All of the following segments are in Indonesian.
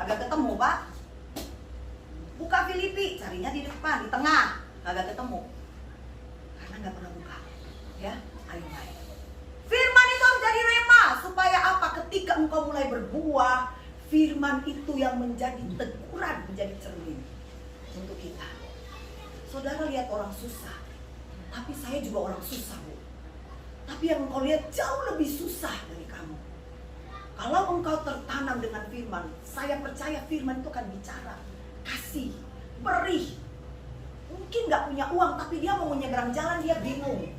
Kagak ketemu, Pak. Buka Filipi, carinya di depan, di tengah. Kagak ketemu. Karena nggak pernah buka. Ya, ayo main. Firman itu harus jadi rema. Supaya apa? Ketika engkau mulai berbuah, firman itu yang menjadi teguran, menjadi cermin untuk kita. Saudara lihat orang susah. Tapi saya juga orang susah, Bu. Tapi yang engkau lihat jauh lebih susah dari kamu. Kalau engkau tertanam dengan firman, saya percaya firman itu akan bicara. Kasih, beri. Mungkin gak punya uang, tapi dia mau menyeberang jalan, dia bingung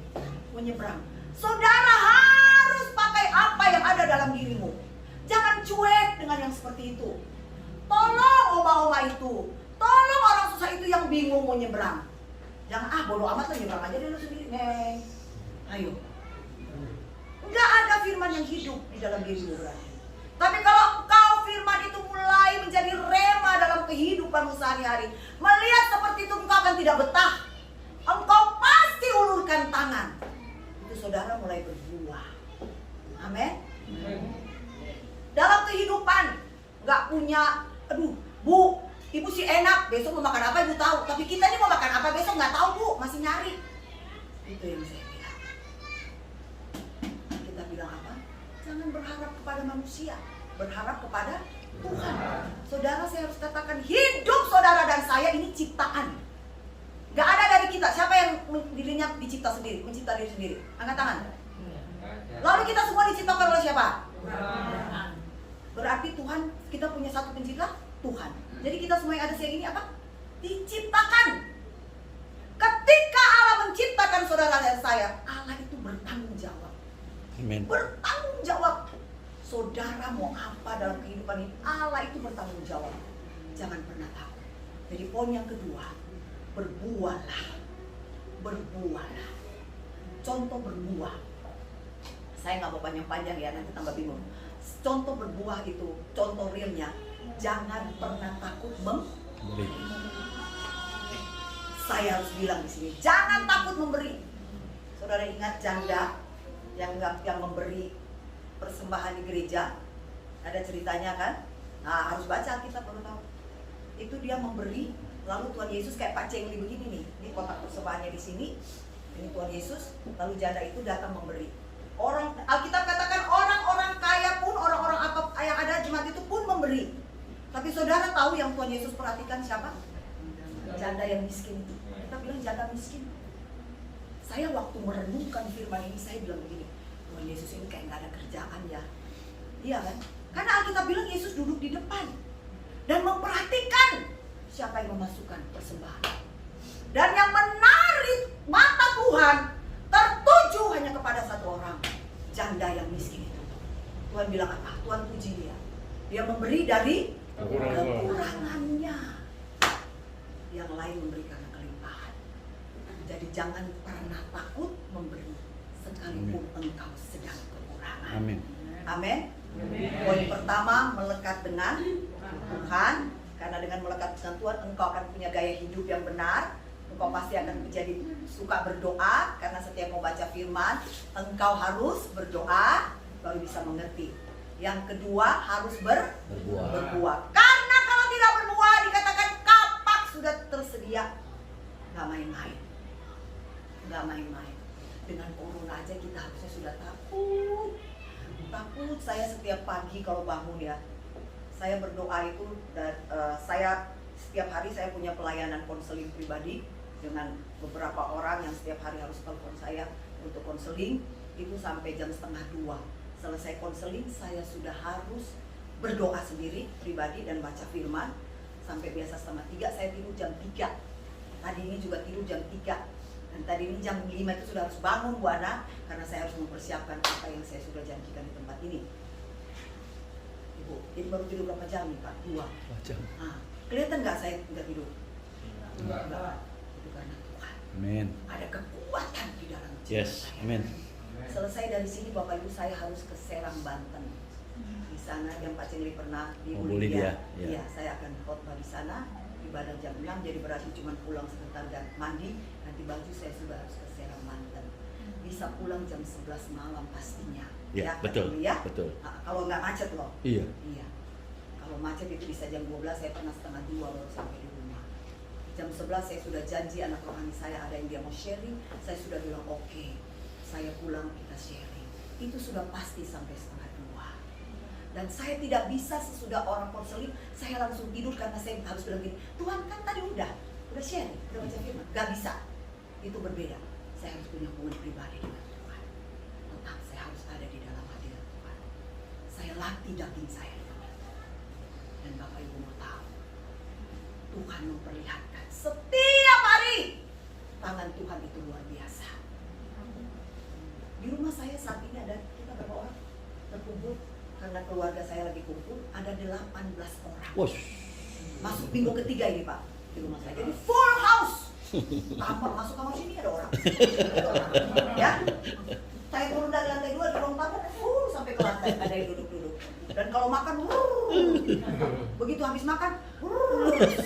menyeberang. Saudara harus pakai apa yang ada dalam dirimu. Jangan cuek dengan yang seperti itu. Tolong oma-oma itu. Tolong orang susah itu yang bingung mau nyeberang. Jangan, bodo amat lah, nyebrang aja deh lu sendiri, Neng. Ayo. Enggak ada firman yang hidup di dalam dirimu berarti. Tapi kalau kau firman itu mulai menjadi rema dalam kehidupanmu sehari-hari, melihat seperti itu engkau akan tidak betah. Engkau pasti ulurkan tangan. Itu saudara mulai berbuah. Amin. Dalam kehidupan nggak punya, aduh Bu, Ibu sih enak, besok mau makan apa Ibu tahu. Tapi kita ini mau makan apa besok nggak tahu Bu, masih nyari. Itu yang saya bilang. Kita bilang apa? Jangan berharap kepada manusia, berharap kepada Tuhan. Saudara, saya harus katakan hidup saudara dan saya ini ciptaan. Gak ada dari kita. Siapa yang dirinya dicipta sendiri, mencipta diri sendiri? Angkat tangan. Lalu kita semua diciptakan oleh siapa? Berarti Tuhan, kita punya satu pencipta, Tuhan. Jadi kita semua yang ada siang ini apa? Diciptakan. Ketika Allah menciptakan saudara dan saya, Allah itu bertanggung jawab. Amin. Bertanggung jawab. Saudara mau apa dalam kehidupan ini, Allah itu bertanggung jawab. Jangan pernah takut. Jadi poin yang kedua, berbuahlah. Berbuahlah. Contoh berbuah. Saya nggak mau panjang-panjang ya, nanti tambah bingung. Contoh berbuah itu, contoh realnya, jangan pernah takut memberi. Saya harus bilang di sini, jangan takut memberi. Saudara ingat janda yang memberi persembahan di gereja, ada ceritanya kan? Nah, harus baca Alkitab perlu tahu. Itu dia memberi, lalu Tuhan Yesus kayak Pak Cengli begini nih, ini kotak persembahannya di sini, ini Tuhan Yesus, lalu janda itu datang memberi. Orang Alkitab katakan orang-orang kaya pun, orang-orang apa yang ada jemaat itu pun memberi. Tapi saudara tahu yang Tuhan Yesus perhatikan siapa? Janda yang miskin itu. Kita bilang janda miskin. Saya waktu merenungkan firman ini, saya bilang begini, Tuhan Yesus ini kayak nggak ada kerjaan ya. Iya kan? Karena Alkitab bilang Yesus duduk di depan dan memperhatikan siapa yang memasukkan persembahan. Dan yang menarik mata Tuhan tertuju hanya kepada satu orang, janda yang miskin itu. Tuhan bilang apa? Tuhan puji dia. Dia memberi dari kekurangannya. Yang lain memberi karena kelimpahan. Jadi jangan pernah takut memberi sekalipun engkau sedang kekurangan. Amin. Amin. Poin pertama, melekat dengan Tuhan. Karena dengan melekat dengan Tuhan, engkau akan punya gaya hidup yang benar. Engkau pasti akan menjadi suka berdoa. Karena setiap mau baca firman, engkau harus berdoa baru bisa mengerti. Yang kedua, harus berbuah. Karena kalau tidak berbuah, dikatakan kapak sudah tersedia. Gak main-main. Gak main-main. Dengan corona aja kita harusnya sudah takut. Takut. Saya setiap pagi kalau bangun ya, saya berdoa itu. Dan saya setiap hari saya punya pelayanan konseling pribadi dengan beberapa orang yang setiap hari harus telepon saya untuk konseling. Itu sampai jam 1:30. Selesai konseling, saya sudah harus berdoa sendiri pribadi dan baca firman. Sampai biasa 2:30, saya tidur jam 3. Tadi ini juga tidur jam 3. Dan tadi ini jam 5 itu sudah harus bangun Bu Ana, karena saya harus mempersiapkan apa yang saya sudah janjikan di tempat ini. Ibu, jadi baru tidur berapa jam nih Pak? 2 jam. Nah, kelihatan nggak saya nggak tidur? Enggak. Itu karena Tuhan. Amin. Ada kekuatan di dalam jiwa. Yes, amin. Selesai dari sini Bapak Ibu, saya harus ke Serang, Banten. Di sana yang Pak Cengli pernah di Bulidia. Iya, saya akan khotbah di sana. Ibadah jam 6, jadi berarti cuma pulang sebentar dan mandi. Nanti baju saya sudah harus ke Serang, Banten. Bisa pulang jam 11 malam pastinya. Ya, betul. Ya? Betul. Nah, kalau nggak macet loh. Iya. Iya. Kalau macet itu bisa jam 12, saya pernah setengah 2 baru sampai di rumah. Jam 11 saya sudah janji anak rohani saya ada yang dia mau sharing. Saya sudah bilang oke, saya pulang kita sharing. Itu sudah pasti sampai setengah 2. Dan saya tidak bisa sesudah orang konseling, saya langsung tidur karena saya harus bilang gini, Tuhan kan tadi udah sharing, udah baca firman. Gak bisa, itu berbeda. Saya harus punya hubungan pribadi dengan Tuhan. Tetap saya harus ada di dalam hadirat Tuhan. Saya latih daging saya. Dan Bapak Ibu mau tahu, Tuhan memperlihatkan setiap hari tangan Tuhan itu luar biasa. Di rumah saya saat ini ada, kita berapa orang terkumpul, karena keluarga saya lagi kumpul, ada 18 orang. Masuk minggu ketiga ini Pak, di rumah saya. Jadi full house. Kamar, masuk kamar sini ada orang. Ya, saya turun dari lantai 2 di ruang tamu, full sampai ke lantai, ada yang duduk-duduk. Dan kalau makan, begitu habis makan,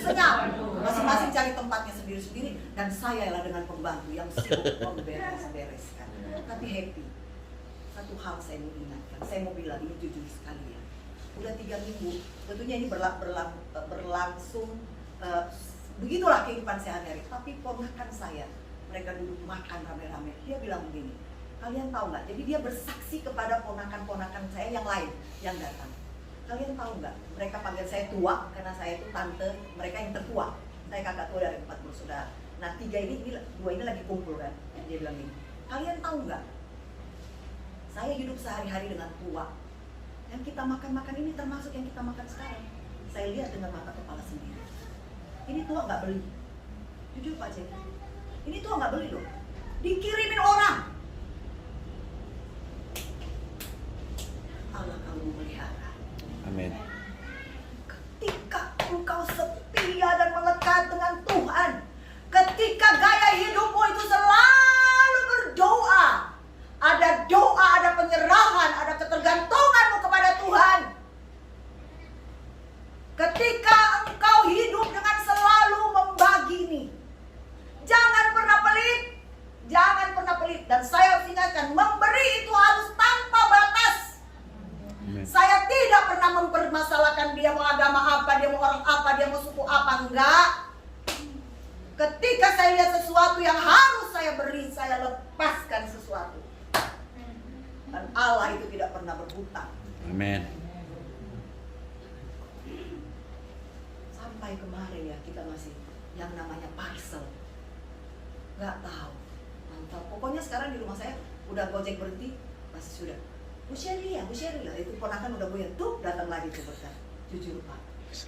senyap. Masing-masing cari tempatnya sendiri-sendiri. Dan saya lah dengan pembantu yang sibuk memberes-bereskan. Tapi happy. Satu hal saya mau ingatkan, saya mau bilang ini jujur sekali ya. Udah 3 minggu, tentunya ini berlangsung, begitulah kehidupan sehari-hari. Tapi ponakan saya, mereka duduk makan rame-rame. Dia bilang begini, kalian tahu nggak? Jadi dia bersaksi kepada ponakan-ponakan saya yang lain yang datang. Kalian tahu nggak? Mereka panggil saya tua karena saya itu tante, mereka yang tertua. Saya kakak tua dari 4 bersaudara. Nah 2 ini lagi kumpul kan. Dia bilang gini, kalian tahu nggak? Saya hidup sehari-hari dengan tua. Yang kita makan-makan ini termasuk yang kita makan sekarang. Saya lihat dengan mata kepala sendiri. Ini tua nggak beli. Jujur Pak Cek. Ini tua nggak beli loh. Dikirimin orang. Allah kamu memelihara. Amin. Ketika engkau setia dan melekat dengan Tuhan, ketika gaya hidupmu itu selalu berdoa, ada doa, ada penyerahan, ada ketergantunganmu kepada Tuhan. Ketika engkau hidup dengan selalu membagi ini, jangan pernah pelit, jangan pernah pelit. Dan saya harus ingatkan, memberi itu harus tanpa batas. Saya tidak pernah mempermasalahkan dia mau agama apa, dia mau orang apa, dia mau suku apa, enggak. Ketika saya lihat sesuatu yang harus saya beri, saya lepaskan sesuatu. Dan Allah itu tidak pernah berhutang. Amin. Sampai kemarin ya kita masih yang namanya parcel. Nggak tahu. Mantap. Pokoknya sekarang di rumah saya udah Gojek berhenti, masih sudah. Bu Sherry lah, itu ponakan udah goyang, tuh datang lagi tuh berkat. Jujur Pak.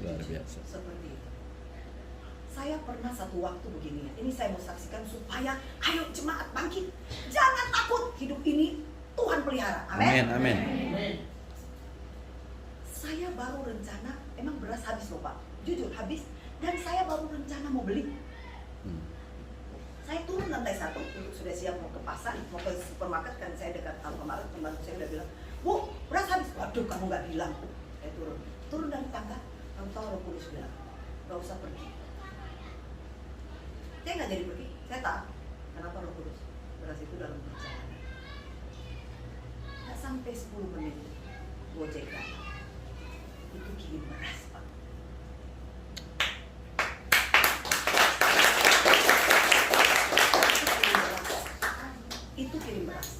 Luar biasa. Seperti itu. Saya pernah satu waktu begini ya, ini saya mau saksikan supaya ayo jemaat bangkit. Jangan takut, hidup ini Tuhan pelihara. Amin. Amin. Saya baru rencana, emang beras habis loh Pak. Jujur habis, dan saya baru rencana mau beli. Saya turun lantai 1, sudah siap mau ke pasar, mau ke supermarket kan saya dekat Alfamart, pembantu saya udah bilang, Bu, beras habis. Waduh, kamu nggak bilang. Saya turun dari tangga, kamu tahu Roh Kudus bilang, nggak usah pergi. Saya nggak jadi pergi, saya taat. Kenapa Roh Kudus? Beras itu dalam perjalanan. Nggak sampai 10 menit, Gojek datang. Itu kirim beras Pak. Itu kirim beras.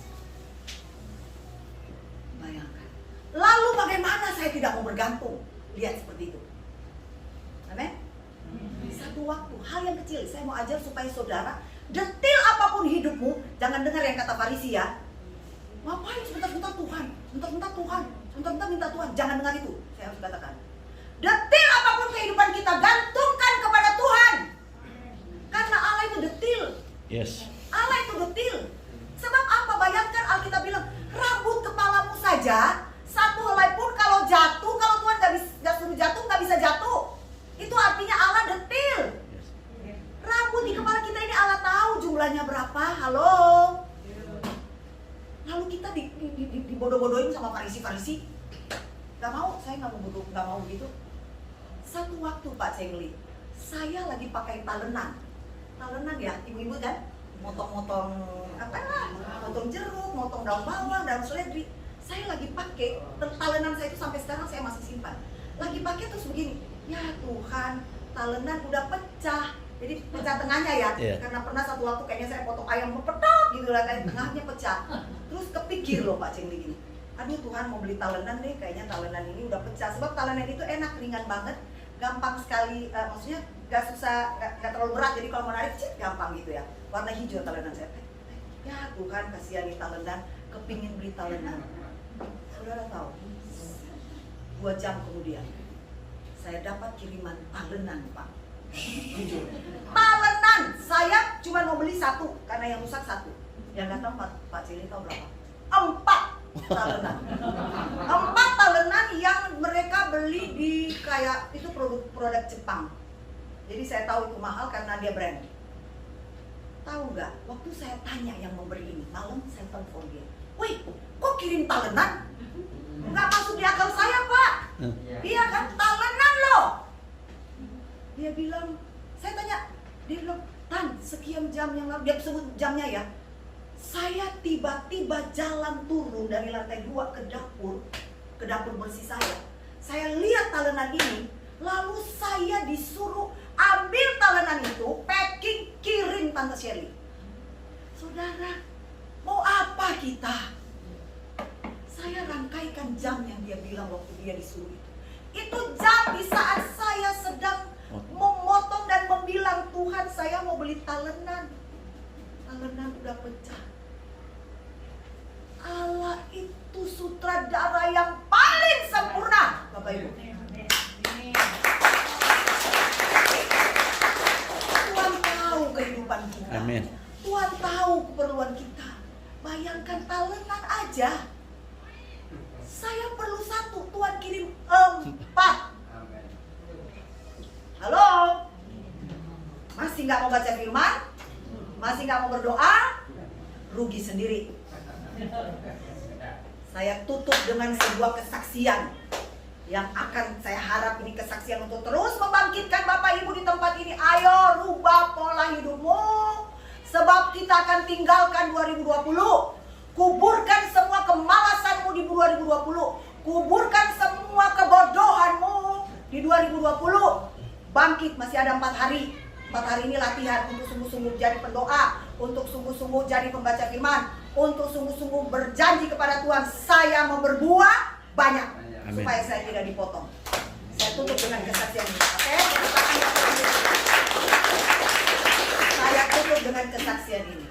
Bayangkan. Lalu bagaimana saya tidak mau bergantung? Lihat seperti itu. Amin. Satu waktu, hal yang kecil, saya mau ajar supaya saudara, detil apapun hidupmu, jangan dengar yang kata Farisi ya. Ngapain sebentar-bentar Tuhan, sebentar-bentar Tuhan, sebentar-bentar minta Tuhan. Jangan dengar itu, saya harus katakan. Detil apapun kehidupan kita, gantungkan kepada Tuhan. Karena Allah itu detil. Yes. Allah itu detil. Sebab apa? Bayangkan Alkitab bilang, rambut kepalamu saja, satu helai pun kalau jatuh, kalau Tuhan gak suruh jatuh, gak bisa jatuh. Itu artinya Allah detil. Rambut di kepala kita ini Allah tahu jumlahnya berapa. Halo. Lalu kita dibodoh-bodohin sama Farisi. Gak mau, saya gak mau bodoh, gak mau gitu. Satu waktu Pak Cengli, saya lagi pakai talenan. Talenan ya, ibu-ibu kan? Motong-motong apa lah, motong jeruk, motong daun bawang, daun seledri. Saya lagi pakai talenan saya itu sampai sekarang saya masih simpan. lagi pakai terus begini, ya Tuhan, talenan udah pecah. Jadi pecah tengahnya ya, karena pernah satu waktu kayaknya saya potong ayam pepetok gitu lah, kayak tengahnya pecah. Terus kepikir loh Pak Ceng gini, aduh Tuhan mau beli talenan deh, kayaknya talenan ini udah pecah. Sebab talenan itu enak, ringan banget, gampang sekali, maksudnya gak susah, gak terlalu berat. Jadi kalau mau narik, gampang gitu ya. Warna hijau talenan saya. Ya Tuhan, kasihan nih talenan, kepingin beli talenan. Saudara tahu, 2 jam kemudian saya dapat kiriman talenan Pak. Jujur, talenan saya cuma mau beli 1 karena yang rusak 1. Yang datang Pak Cili tahu berapa? 4 talenan. 4 talenan yang mereka beli di kayak itu produk Jepang. Jadi saya tahu itu mahal karena dia brand. Tahu nggak? Waktu saya tanya yang memberi ini, malam saya telepon dia. Wih, kok kirim talenan? Nggak masuk di akal saya Pak. Iya kan, talenan loh. Dia bilang, saya tanya, dia bilang, Tan, sekian jam yang lalu, dia sebut jamnya ya. Saya tiba-tiba jalan turun dari lantai 2 ke dapur bersih saya. Saya lihat talenan ini, lalu saya disuruh ambil talenan itu, packing, kirim Tante Shirley. Saudara, mau apa kita? Saya rangkaikan jam yang dia bilang waktu dia disuruh itu. Itu jam di saat saya sedang memotong dan membilang, Tuhan saya mau beli talenan. Talenan udah pecah. Allah itu sutradara yang paling sempurna, Bapak Ibu. Tuhan tahu kehidupan kita. Amin. Tuhan tahu keperluan kita. Bayangkan talenan aja. Saya perlu 1, Tuhan kirim 4. Halo? Masih nggak mau baca firman? Masih nggak mau berdoa? Rugi sendiri. Saya tutup dengan sebuah kesaksian yang akan saya harap ini kesaksian untuk terus membangkitkan Bapak Ibu di tempat ini. Ayo rubah pola hidupmu, sebab kita akan tinggalkan 2020. Kuburkan semua kemalasanmu di 2020. Kuburkan semua kebodohanmu di 2020. Bangkit, masih ada 4 hari. 4 hari ini latihan untuk sungguh-sungguh jadi pendoa, untuk sungguh-sungguh jadi pembaca firman, untuk sungguh-sungguh berjanji kepada Tuhan, saya mau berbuah banyak. Amin. Supaya saya tidak dipotong. Saya tutup dengan kesaksian ini. Oke? Saya tutup dengan kesaksian ini.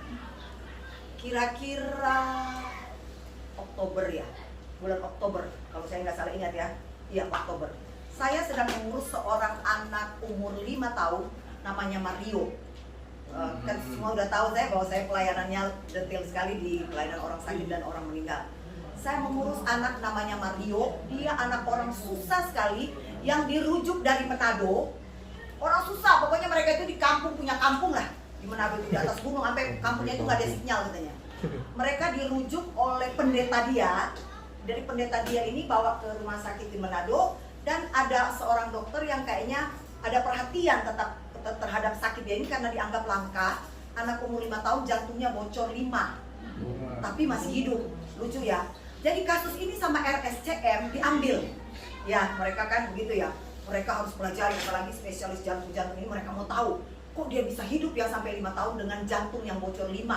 Kira-kira Oktober ya, bulan Oktober, kalau saya nggak salah ingat ya. Iya, Oktober. Saya sedang mengurus seorang anak umur 5 tahun, namanya Mario. Kan semua udah tahu saya bahwa saya pelayanannya detail sekali di pelayanan orang sakit dan orang meninggal. Saya mengurus anak namanya Mario. Dia anak orang susah sekali yang dirujuk dari Manado. Orang susah, pokoknya mereka itu di kampung, punya kampung lah di Manado, itu di atas gunung, sampai kampungnya itu nggak ada sinyal katanya. Mereka dirujuk oleh pendeta dia. Dari pendeta dia ini bawa ke rumah sakit di Manado. Dan ada seorang dokter yang kayaknya ada perhatian tetap terhadap sakit dia ini karena dianggap langka. Anak umur 5 tahun jantungnya bocor 5, tapi masih hidup. Lucu ya. Jadi kasus ini sama RSCM diambil. Ya, mereka kan begitu ya. Mereka harus pelajari, apalagi spesialis jantung-jantung ini, mereka mau tahu kok dia bisa hidup ya sampai 5 tahun dengan jantung yang bocor 5.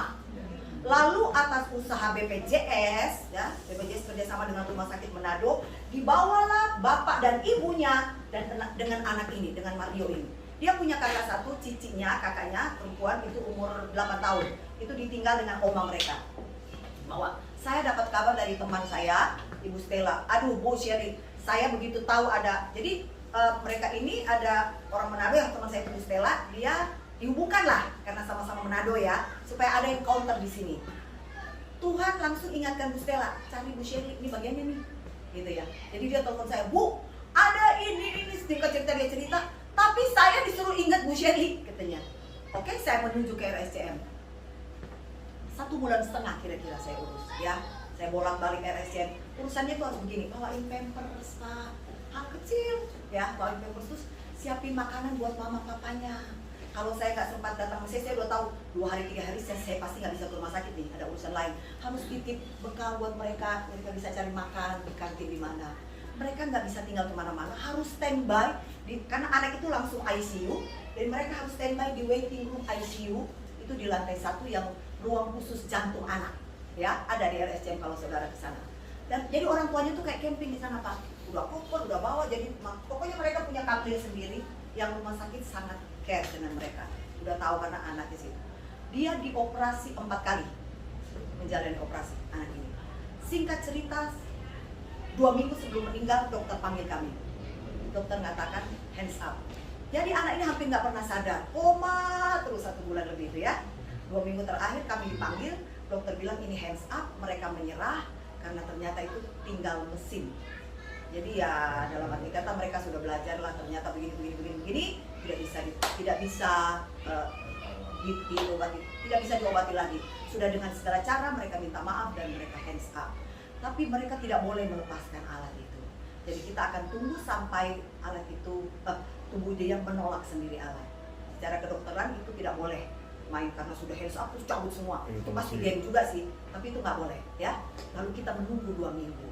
Lalu atas usaha BPJS, ya, BPJS kerjasama dengan Rumah Sakit Manado, dibawalah bapak dan ibunya dan dengan anak ini, dengan Mario ini. Dia punya kakak 1, cicinya, kakaknya perempuan itu umur 8 tahun. Itu ditinggal dengan oma mereka. Bawa. Saya dapat kabar dari teman saya, Ibu Stella. Aduh, Bu Sherry, saya begitu tahu ada. Jadi mereka ini ada orang Manado yang teman saya, Ibu Stella, dia dihubungkan lah karena sama-sama Manado ya, supaya ada yang counter di sini. Tuhan langsung ingatkan Bu Stella, cari Bu Sherry, ini bagiannya nih, gitu ya. Jadi dia telepon saya, Bu, ada ini sedikit cerita, dia cerita, tapi saya disuruh ingat Bu Sherry, katanya. Oke, saya menuju ke RSCM. 1,5 bulan kira-kira saya urus, ya. Saya bolak-balik RSCM. Urusannya tuh harus begini, bawain pampers, Pak, hal kecil, ya, bawain pampers, terus siapin makanan buat mama papanya. Kalau saya nggak sempat datang, saya udah tahu 2 hari 3 hari saya pasti nggak bisa ke rumah sakit nih, ada urusan lain. Harus titip bekal buat mereka bisa cari makan di kantin di mana. mereka nggak bisa tinggal kemana-mana, harus standby karena anak itu langsung ICU, dan mereka harus standby di waiting room ICU itu di lantai 1 yang ruang khusus jantung anak, ya ada di RSCM kalau saudara ke sana. Dan jadi orang tuanya tuh kayak camping di sana Pak, udah koper, udah bawa, jadi pokoknya mereka punya kamar sendiri yang rumah sakit sangat care dengan mereka, udah tahu karena anak di situ. Dia dioperasi 4 kali, menjalani operasi anak ini. Singkat cerita, 2 minggu sebelum meninggal dokter panggil kami, dokter mengatakan hands up. Jadi anak ini hampir nggak pernah sadar, koma terus 1 bulan lebih itu ya. 2 minggu terakhir kami dipanggil, dokter bilang ini hands up, mereka menyerah karena ternyata itu tinggal mesin. Jadi ya dalam arti kata mereka sudah belajar lah, ternyata begini tidak bisa diobati lagi. Sudah dengan segala cara mereka minta maaf dan mereka hands up. Tapi mereka tidak boleh melepaskan alat itu. Jadi kita akan tunggu sampai alat itu tubuh dia menolak sendiri alat. Secara kedokteran itu tidak boleh main karena sudah hands up terus cabut semua. Itu pasti game juga sih, tapi itu nggak boleh ya. Lalu kita menunggu 2 minggu.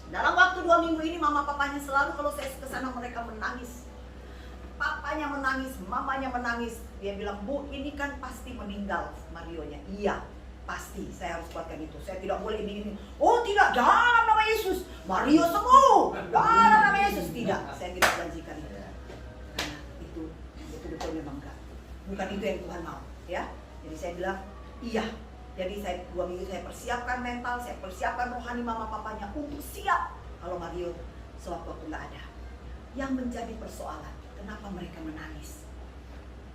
Dalam waktu 2 minggu ini mama papanya selalu kalau saya kesana mereka menangis. Papanya menangis, mamanya menangis. Dia bilang, Bu ini kan pasti meninggal Marionya. Iya pasti, saya harus kuatkan itu. Saya tidak boleh ini. Oh tidak, dalam nama Yesus Mario sembuh, dalam nama Yesus. Tidak, saya tidak janjikan itu. Karena itu betul memang enggak. Bukan itu yang Tuhan mau ya. Jadi saya bilang iya. Jadi saya 2 minggu saya persiapkan mental, saya persiapkan rohani mama papanya untuk siap kalau Mario sewaktu-waktu nggak ada. Yang menjadi persoalan, kenapa mereka menangis?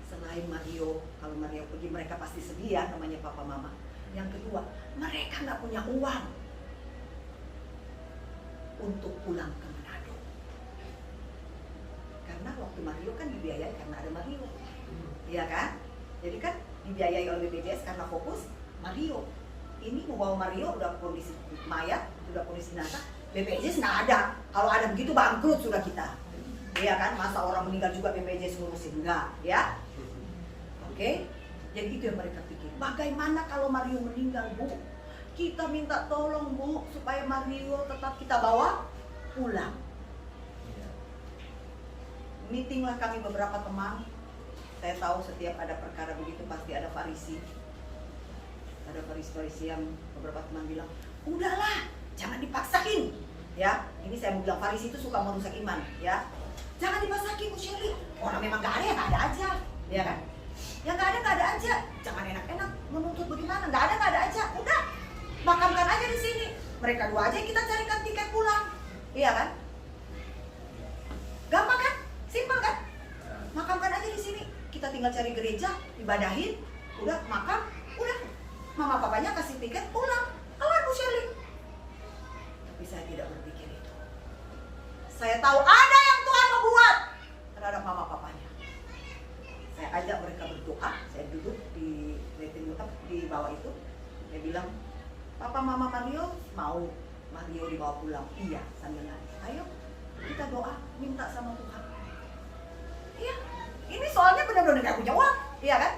Selain Mario, kalau Mario pergi mereka pasti sedih ya, namanya papa mama. Yang kedua, mereka nggak punya uang untuk pulang ke Manado. Karena waktu Mario kan dibiayai karena ada Mario, iya kan? Jadi kan dibiayai oleh BPJS karena fokus Mario. Ini mau bawa Mario udah kondisi mayat, udah kondisi jenazah, BPJS nggak ada. Kalau ada begitu bangkrut sudah kita. Iya kan? Masa orang meninggal juga BPJS ngurusin? Enggak, ya? Oke? Jadi itu yang mereka pikir. Bagaimana kalau Mario meninggal, Bu? Kita minta tolong, Bu, supaya Mario tetap kita bawa pulang. Meetinglah kami beberapa teman. Saya tahu setiap ada perkara begitu pasti ada Farisi. Ada Farisi yang beberapa teman bilang, udahlah, jangan dipaksain. Ya, ini saya mau bilang Farisi itu suka merusak iman. Ya, jangan dipaksain, Bu Shirley. Orang memang gak ada, ya gak ada aja. Ya kan? Yang gak ada aja. Jangan enak-enak menuntut bagaimana. Gak ada aja. Udah, makamkan aja di sini. Mereka 2 aja yang kita carikan tiket pulang. Iya kan? Gampang kan? Simpel kan? Makamkan aja di sini. Kita tinggal cari gereja, ibadahin, udah makam, udah. Mama papanya kasih tiket pulang. Keluar Bu Shirley. Tapi saya tidak berpikir itu. Saya tahu ada yang Tuhan mau buat terhadap mama papanya. Saya ajak mereka berdoa. Saya duduk di waiting room di bawah itu. Saya bilang, Papa Mama Mario mau Mario dibawa pulang. Iya, sambil nangis. Ayo kita doa, minta sama Tuhan. Iya, ini soalnya benar-benar gak punya uang. Iya kan?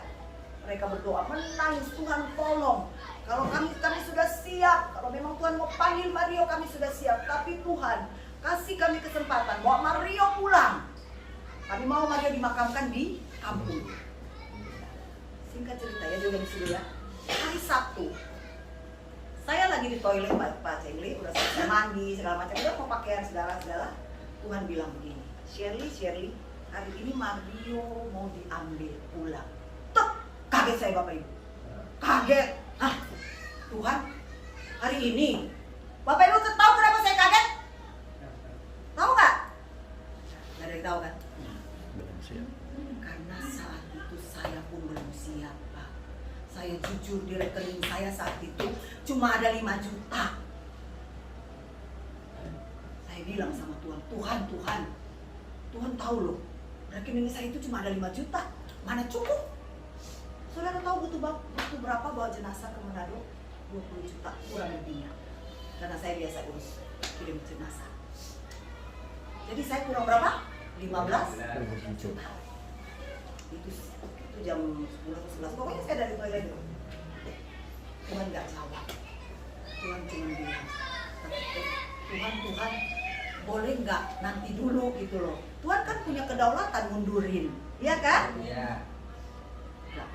Mereka berdoa, menangis, Tuhan tolong. Kalau kami sudah siap, kalau memang Tuhan mau panggil Mario, kami sudah siap. Tapi Tuhan, kasih kami kesempatan, bawa Mario pulang. Kami mau Mario dimakamkan di kampung. Singkat cerita ya, juga di sini ya. Hari Sabtu, saya lagi di toilet Pak Cengli, udah selesai mandi, segala macam, udah mau pakaian segala. Tuhan bilang begini, Shirley, hari ini Mario mau diambil pulang. Kaget saya Bapak Ibu. Kaget. Hah? Tuhan, hari ini. Bapak Ibu tahu kenapa saya kaget? Tahu nggak? Nggak ada yang tahu kan? Belum siap. Karena saat itu saya pun belum siap, Pak. Saya jujur di rekening saya saat itu cuma ada 5 juta. Saya bilang sama Tuhan, Tuhan tahu loh. Rekening saya itu cuma ada 5 juta. Mana cukup? Saudara tahu butuh berapa bawa jenazah ke Manado? 20 juta kurang lebihnya. Karena saya biasa urus kirim jenazah. Jadi saya kurang berapa? 15 juta. Itu jam 10 atau 11. Pokoknya saya dari toilet dulu. Tuhan nggak jawab. Tuhan cuma bilang, Tuhan, boleh nggak nanti dulu gitu loh. Tuhan kan punya kedaulatan mundurin, iya kan? Iya. Nah,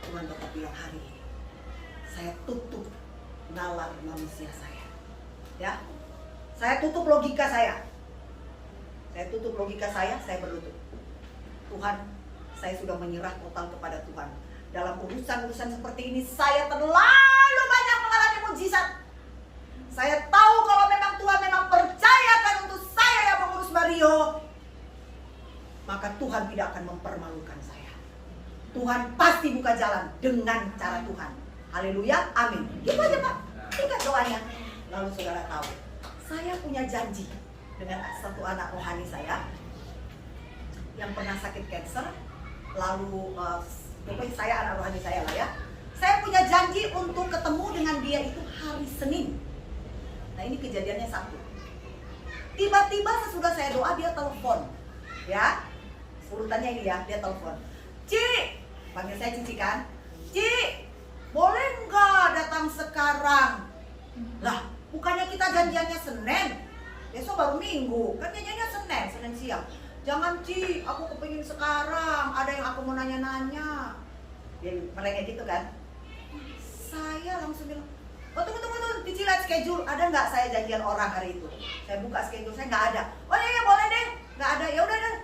Tuhan tetap bilang hari ini saya tutup nalar manusia saya, ya. Saya tutup logika saya. Saya tutup logika saya berlutut. Tuhan, saya sudah menyerah total kepada Tuhan. Dalam urusan-urusan seperti ini saya terlalu banyak mengalami mujizat. Saya tahu kalau memang Tuhan memang percayakan untuk saya yang mengurus Mario, maka Tuhan tidak akan mempermalukan saya. Tuhan pasti buka jalan dengan cara Tuhan. Haleluya, amin. Gitu aja Pak, tingkat doanya. Lalu saudara tahu, saya punya janji dengan satu anak rohani saya yang pernah sakit kanker. Lalu pokoknya saya anak rohani saya lah ya. Saya punya janji untuk ketemu dengan dia itu hari Senin. Nah ini kejadiannya Sabtu. Tiba-tiba sesudah saya doa dia telepon, ya. Urutannya ini ya, dia telepon. Ci, panggil saya Cici kan? Ci, boleh nggak datang sekarang? Lah, bukannya kita janjiannya Senin? Besok baru Minggu, kan janjiannya Senin siang. Jangan Ci, aku kepingin sekarang. Ada yang aku mau nanya-nanya. Dia mereka gitu kan? Saya langsung bilang, oh tunggu, Cici lihat schedule, ada nggak saya janjian orang hari itu? Saya buka schedule, saya nggak ada. Oh iya boleh deh, nggak ada. Ya udah deh,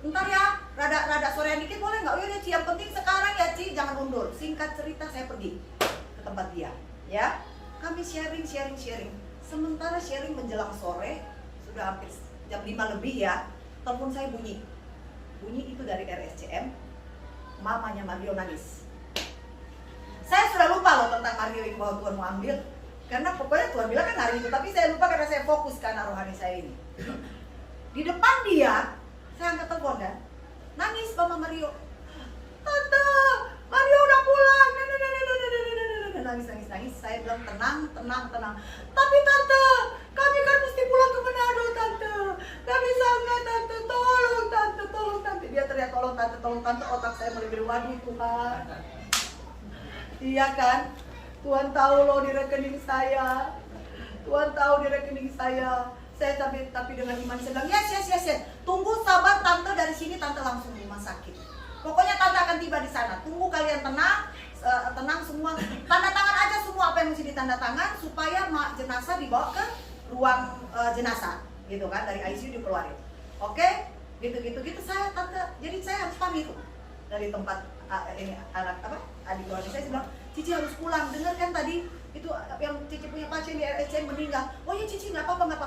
ntar ya, rada sorean dikit boleh nggak? Oh iya Ci, yang penting sekarang ya Ci, jangan undur. Singkat cerita saya pergi ke tempat dia, ya. Kami sharing. Sementara sharing menjelang sore, sudah hampir jam 5 lebih ya. Telepon saya bunyi itu dari RSCM. Mamanya Mario nangis. Saya sudah lupa loh tentang Mario yang bahwa Tuhan mau ambil, karena pokoknya Tuhan bilang kan hari itu, tapi saya lupa karena saya fokus ke anak rohani saya ini. Di depan dia, saya angkat telepon kan, nangis Mama Mario. Tante, Mario udah pulang. Nangis. Saya bilang tenang. Tapi Tante, kami kan mesti pulang ke Manado Tante. Gak bisa enggak Tante, tolong Tante. Dia teriak tolong Tante, otak saya mulai berwaduh Tuhan. Iya kan? Tuhan tahu loh di rekening saya. Saya tapi dengan iman saya bilang yes. Tunggu sabar Tante, dari sini Tante langsung rumah sakit. Pokoknya Tante akan tiba di sana. Tunggu kalian tenang semua. Tanda tangan aja semua apa yang mesti ditanda tangan supaya jenazah dibawa ke ruang jenazah, gitu kan, dari ICU dikeluarin. Oke? Gitu saya Tante. Jadi saya harus pamit dari tempat ini adik keluarga saya bilang, Cici harus pulang. Dengar kan tadi itu yang Cici punya pasien di RSCM meninggal. Oh ya Cici nggak apa-apa.